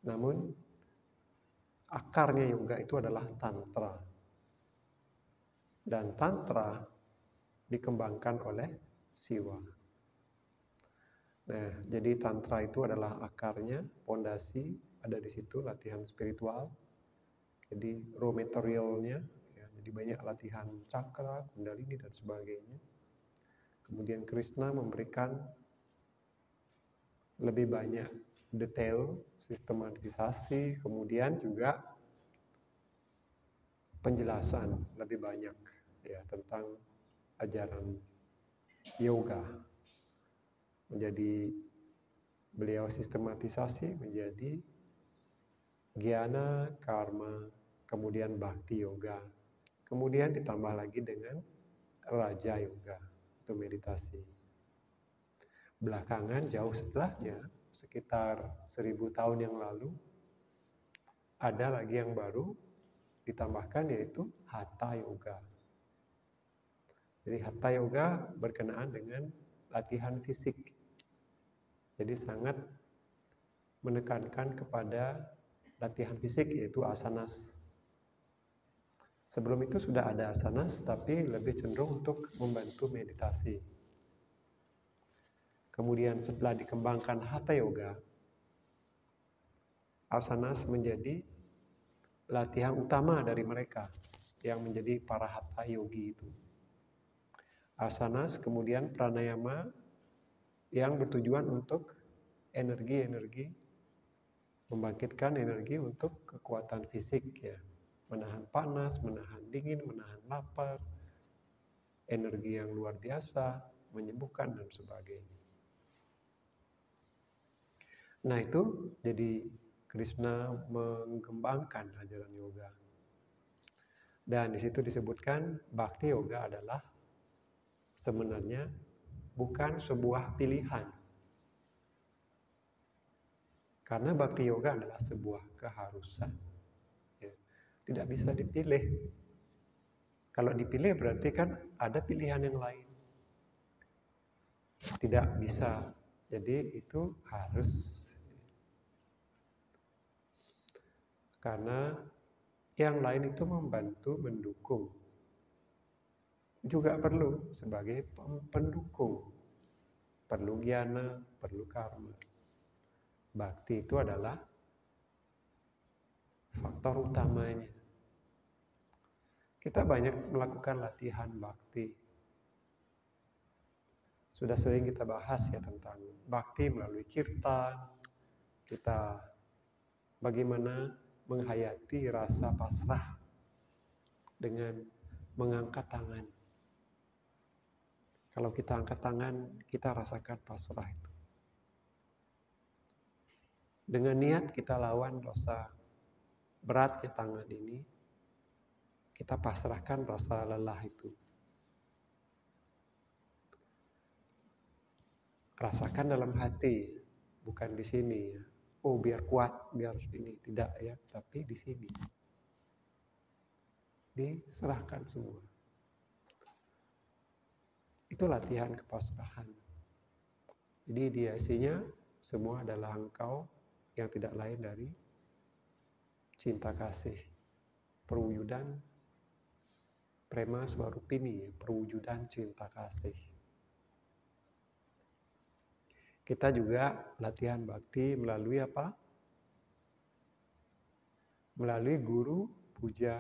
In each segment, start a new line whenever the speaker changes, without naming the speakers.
Namun akarnya yoga itu adalah tantra. Dan tantra dikembangkan oleh Siwa. Nah, jadi tantra itu adalah akarnya, pondasi, ada di situ latihan spiritual. Jadi raw materialnya, ya, jadi banyak latihan cakra, kundalini dan sebagainya. Kemudian Krishna memberikan lebih banyak detail, sistematisasi, kemudian juga penjelasan lebih banyak ya tentang ajaran yoga. Menjadi beliau sistematisasi menjadi Gyana, Karma, kemudian Bhakti Yoga. Kemudian ditambah lagi dengan Raja Yoga, itu meditasi. Belakangan jauh setelahnya, sekitar 1000 tahun yang lalu, ada lagi yang baru ditambahkan yaitu Hatha Yoga. Jadi Hatha Yoga berkenaan dengan latihan fisik. Jadi sangat menekankan kepada latihan fisik yaitu asanas. Sebelum itu sudah ada asanas tapi lebih cenderung untuk membantu meditasi. Kemudian setelah dikembangkan Hatha Yoga, asanas menjadi latihan utama dari mereka yang menjadi para Hatha Yogi itu. Asanas kemudian pranayama yang bertujuan untuk energi-energi, membangkitkan energi untuk kekuatan fisik ya. Menahan panas, menahan dingin, menahan lapar, energi yang luar biasa, menyembuhkan dan sebagainya. Nah itu jadi Krishna mengembangkan ajaran yoga. Dan di situ disebutkan Bhakti Yoga adalah sebenarnya bukan sebuah pilihan. Karena Bhakti Yoga adalah sebuah keharusan. Ya. Tidak bisa dipilih. Kalau dipilih berarti kan ada pilihan yang lain. Tidak bisa. Jadi itu harus. Karena yang lain itu membantu, mendukung. Juga perlu sebagai pendukung. Perlu gyana, perlu karma. Bhakti itu adalah faktor utamanya. Kita banyak melakukan latihan bhakti. Sudah sering kita bahas ya tentang bhakti melalui kirtan. Kita bagaimana menghayati rasa pasrah dengan mengangkat tangan. Kalau kita angkat tangan, kita rasakan pasrah itu. Dengan niat kita lawan rasa beratnya tangan ini, kita pasrahkan rasa lelah itu. Rasakan dalam hati, bukan di sini ya. Oh biar kuat, biar ini tidak ya, tapi di sini. Diserahkan semua. Itu latihan kepasrahan. Jadi dia isinya semua adalah engkau yang tidak lain dari cinta kasih. Perwujudan prema swarupini, perwujudan cinta kasih. Kita juga latihan bhakti melalui apa? Melalui guru, puja,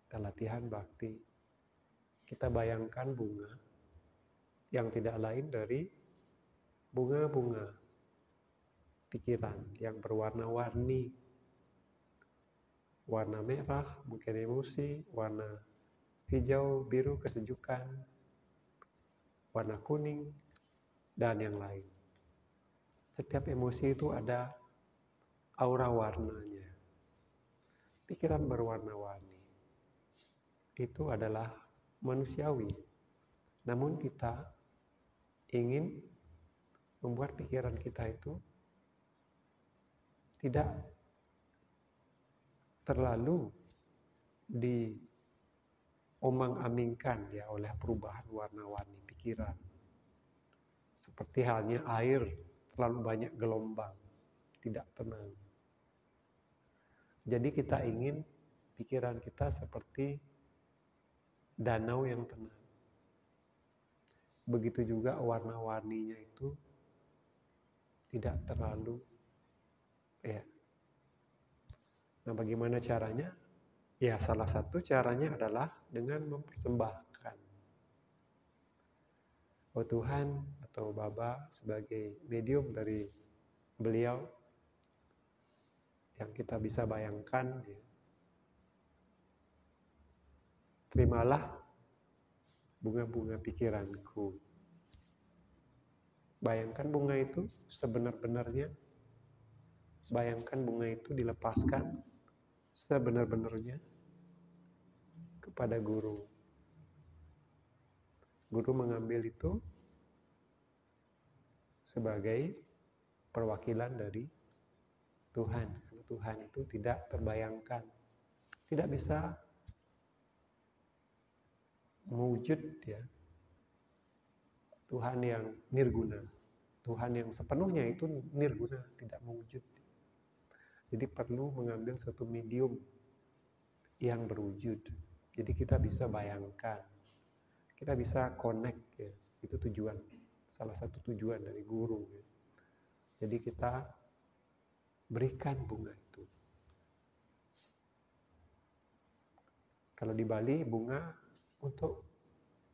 dan latihan bhakti. Kita bayangkan bunga yang tidak lain dari bunga-bunga pikiran yang berwarna-warni. Warna merah, mungkin emosi, warna hijau, biru, kesejukan, warna kuning, dan yang lain. Setiap emosi itu ada aura warnanya. Pikiran berwarna-warni. Itu adalah manusiawi. Namun kita ingin membuat pikiran kita itu tidak terlalu diomang-amingkan ya oleh perubahan warna-warni pikiran. Seperti halnya air terlalu banyak gelombang. tidak tenang. Jadi kita ingin pikiran kita seperti danau yang tenang. Begitu juga warna-warninya itu tidak terlalu ya. Nah, bagaimana caranya? Ya, salah satu caranya adalah dengan mempersembahkan. Oh Tuhan atau Baba sebagai medium dari beliau yang kita bisa bayangkan, ya. Terimalah bunga-bunga pikiranku. Bayangkan bunga itu sebenar-benarnya. Bayangkan bunga itu dilepaskan sebenar-benarnya kepada guru. Guru mengambil itu sebagai perwakilan dari Tuhan. Karena Tuhan itu tidak terbayangkan, tidak bisa mewujud, ya. Tuhan yang nirguna, Tuhan yang sepenuhnya itu nirguna, tidak mewujud. Jadi perlu mengambil satu medium yang berwujud. Jadi kita bisa bayangkan, kita bisa connect, ya. Itu tujuan, salah satu tujuan dari guru, ya. Jadi kita berikan bunga itu. Kalau di Bali bunga untuk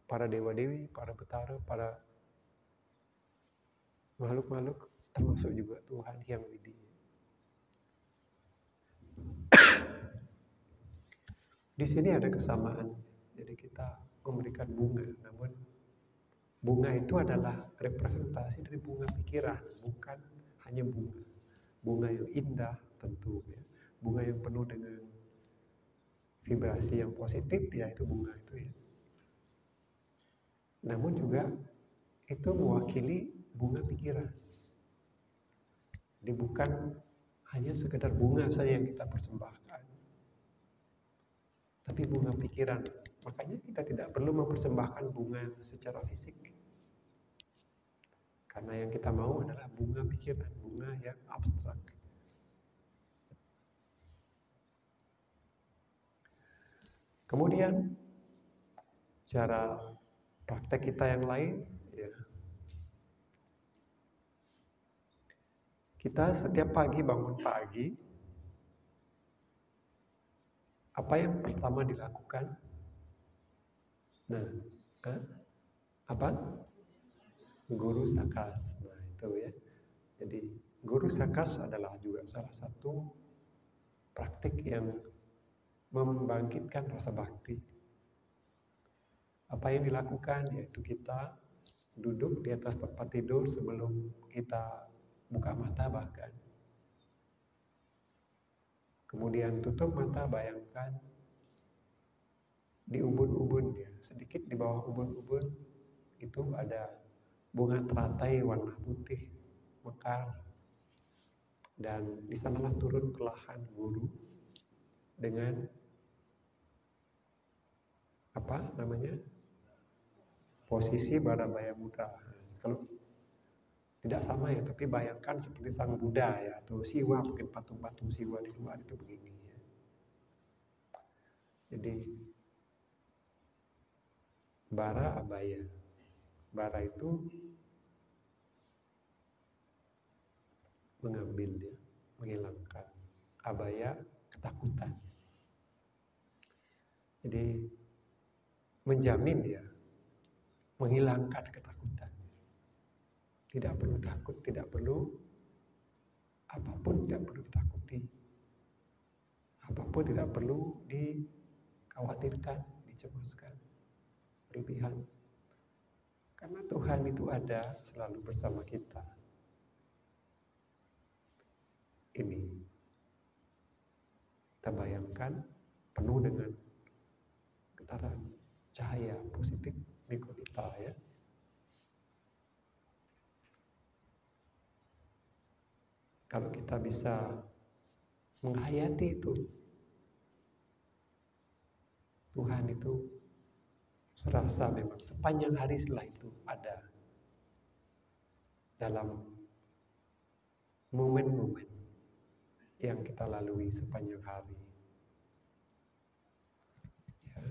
para dewa-dewi, para betara, para makhluk-makhluk, termasuk juga Tuhan Hyang Widi. Di sini ada kesamaan. Jadi kita memberikan bunga, namun bunga itu adalah representasi dari bunga pikiran, bukan hanya bunga. Bunga yang indah tentu, ya. Bunga yang penuh dengan vibrasi yang positif, ya, itu bunga itu, ya. Namun juga itu mewakili bunga pikiran. Jadi bukan hanya sekedar bunga saja yang kita persembahkan, tapi bunga pikiran. Makanya kita tidak perlu mempersembahkan bunga secara fisik. Karena yang kita mau adalah bunga pikiran, bunga yang abstrak. Kemudian cara praktek kita yang lain, ya. Kita setiap pagi bangun pagi, apa yang pertama dilakukan? Nah, apa? Guru Sakas. Nah, itu, ya. Jadi Guru Sakas adalah juga salah satu praktik yang membangkitkan rasa bakti. Apa yang dilakukan? Yaitu kita duduk di atas tempat tidur sebelum kita buka mata bahkan. Kemudian tutup mata, bayangkan di ubun-ubun, ya, sedikit di bawah ubun-ubun itu ada bunga teratai warna putih mekar, dan di sanalah turun perlahan guru dengan apa namanya, posisi Barabaya Buddha. Kalau tidak sama, ya, tapi bayangkan seperti sang Buddha, ya, atau Siwa, mungkin patung-patung Siwa di luar itu begini, ya. Jadi bara abaya, bara itu mengambil, ya, menghilangkan, abaya ketakutan. Jadi menjamin, ya, menghilangkan ketakutan. Tidak perlu takut, tidak perlu apapun, tidak perlu ditakuti. Apapun tidak perlu dikhawatirkan, dicemaskan berlebihan. Karena Tuhan itu ada selalu bersama kita. Ini kita bayangkan penuh dengan getaran cahaya positif mengikut kita, ya. Kalau kita bisa menghayati itu, Tuhan itu serasa memang sepanjang hari setelah itu ada dalam momen-momen yang kita lalui sepanjang hari. Ya,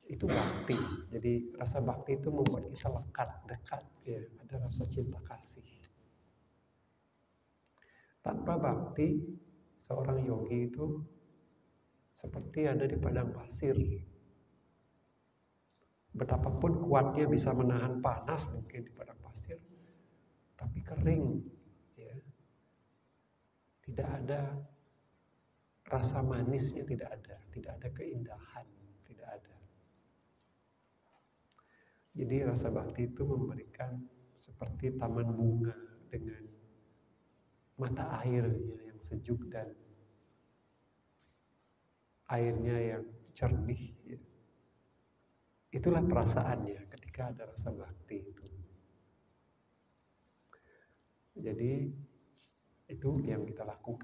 itu bakti. Jadi rasa bakti itu membuat kita lekat, dekat, ya, ada rasa cinta kasih. Tanpa bakti, seorang yogi itu seperti ada di padang pasir. Betapapun kuatnya bisa menahan panas mungkin di padang pasir, tapi kering, ya. Tidak ada rasa manisnya, tidak ada keindahan, tidak ada. Jadi rasa bakti itu memberikan seperti taman bunga dengan mata airnya yang sejuk dan airnya yang jernih. Ya. Itulah perasaannya ketika ada rasa bakti itu. Jadi itu yang kita lakukan.